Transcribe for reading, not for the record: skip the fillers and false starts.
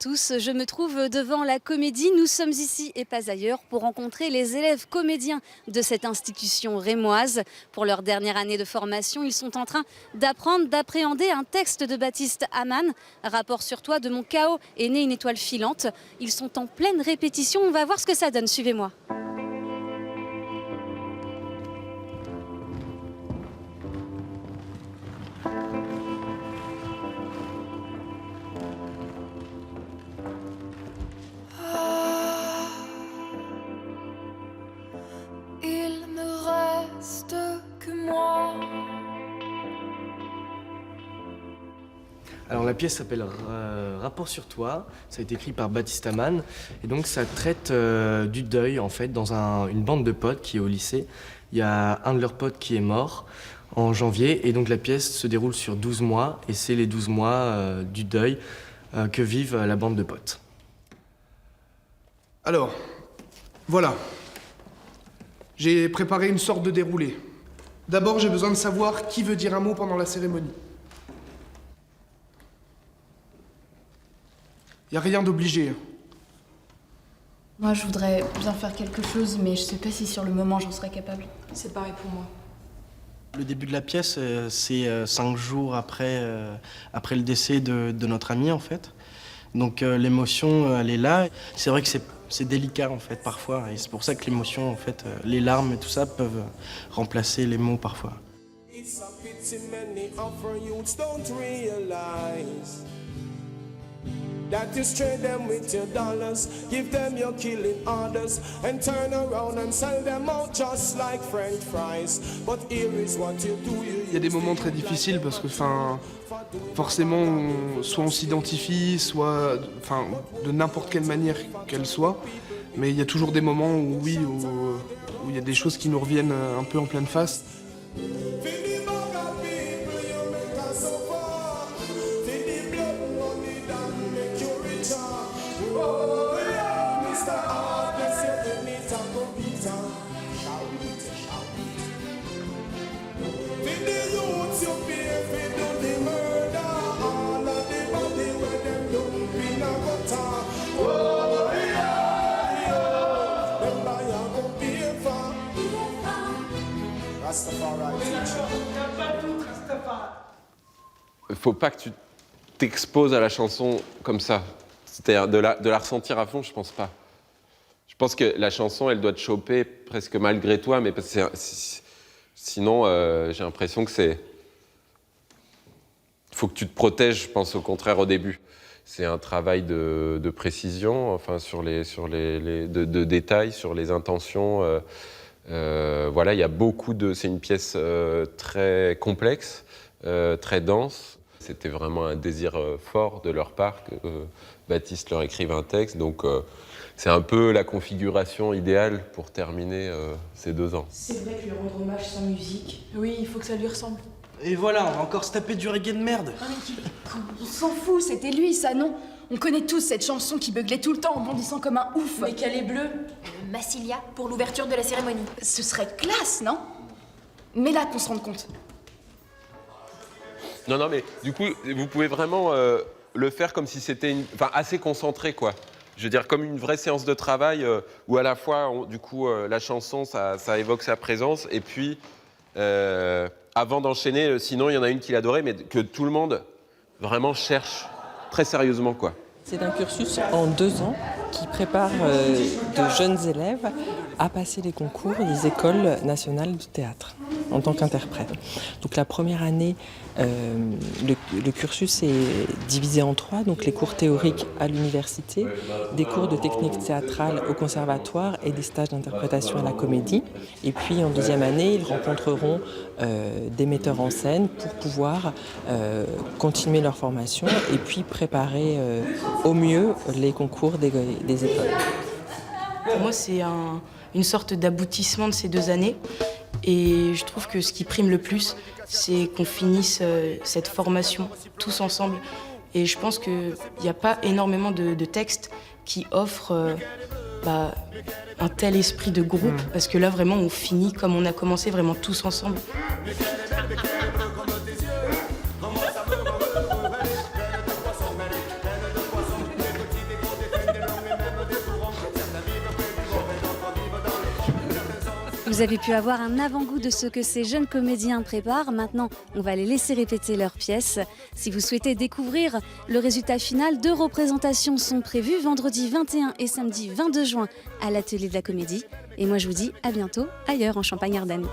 tous, je me trouve devant la Comédie. Nous sommes ici et pas ailleurs pour rencontrer les élèves comédiens de cette institution rémoise. Pour leur dernière année de formation, ils sont en train d'apprendre, d'appréhender un texte de Baptiste Hamane. Rapport sur toi, de mon chaos est née une étoile filante. Ils sont en pleine répétition, on va voir ce que ça donne, suivez-moi. Alors la pièce s'appelle Rapport sur toi, ça a été écrit par Baptiste Hamane et donc ça traite du deuil en fait dans une bande de potes qui est au lycée. Il y a un de leurs potes qui est mort en janvier et donc la pièce se déroule sur 12 mois et c'est les 12 mois du deuil que vivent la bande de potes. Alors, voilà. J'ai préparé une sorte de déroulé. D'abord, j'ai besoin de savoir qui veut dire un mot pendant la cérémonie. Y a rien d'obligé. Moi, je voudrais bien faire quelque chose, mais je sais pas si sur le moment j'en serais capable. C'est pareil pour moi. Le début de la pièce, c'est 5 jours après le décès de notre ami, en fait. Donc l'émotion, elle est là. C'est vrai que c'est délicat, en fait, parfois. Et c'est pour ça que l'émotion, en fait, les larmes et tout ça peuvent remplacer les mots, parfois. That you trade them with your dollars, give them your killing orders, and turn around and sell them out just like French fries. But here is what you do. Il y a des moments très difficiles parce que, forcément, soit on s'identifie, soit, de n'importe quelle manière qu'elle soit. Mais il y a toujours des moments où, oui, où il y a des choses qui nous reviennent un peu en pleine face. Faut pas que tu t'exposes à la chanson comme ça. C'est-à-dire de la ressentir à fond, je pense pas. Je pense que la chanson, elle doit te choper presque malgré toi, mais sinon, j'ai l'impression que c'est... Il faut que tu te protèges, je pense, au contraire, au début. C'est un travail de précision, enfin, de détails, sur les intentions. Voilà, il y a beaucoup de... C'est une pièce très complexe, très dense. C'était vraiment un désir fort de leur part que Baptiste leur écrive un texte. Donc, c'est un peu la configuration idéale pour terminer ces 2 ans. C'est vrai que lui rendre hommage sans musique, oui, il faut que ça lui ressemble. Et voilà, on va encore se taper du reggae de merde. On s'en fout, c'était lui, ça, non? On connaît tous cette chanson qui beuglait tout le temps en bondissant comme un ouf. Mais qu'elle est bleue. Massilia pour l'ouverture de la cérémonie. Ce serait classe, non? Mais là qu'on se rende compte. Non, mais du coup, vous pouvez vraiment le faire comme si c'était assez concentré, quoi. Je veux dire, comme une vraie séance de travail où à la fois, la chanson, ça évoque sa présence. Et puis, avant d'enchaîner, sinon, il y en a une qu'il adorait, mais que tout le monde vraiment cherche très sérieusement, quoi. C'est un cursus en 2 ans qui prépare de jeunes élèves à passer les concours des écoles nationales du théâtre en tant qu'interprète. Donc la première année, le cursus est divisé en 3, donc les cours théoriques à l'université, des cours de technique théâtrale au conservatoire et des stages d'interprétation à la Comédie. Et puis en 2e année, ils rencontreront des metteurs en scène pour pouvoir continuer leur formation et puis préparer au mieux les concours des écoles. Pour moi, c'est une sorte d'aboutissement de ces 2 années. Et je trouve que ce qui prime le plus, c'est qu'on finisse cette formation tous ensemble. Et je pense qu'il n'y a pas énormément de textes qui offrent un tel esprit de groupe. Parce que là, vraiment, on finit comme on a commencé, vraiment tous ensemble. Vous avez pu avoir un avant-goût de ce que ces jeunes comédiens préparent. Maintenant, on va les laisser répéter leurs pièces. Si vous souhaitez découvrir le résultat final, 2 représentations sont prévues vendredi 21 et samedi 22 juin à l'Atelier de la Comédie. Et moi, je vous dis à bientôt ailleurs en Champagne-Ardenne.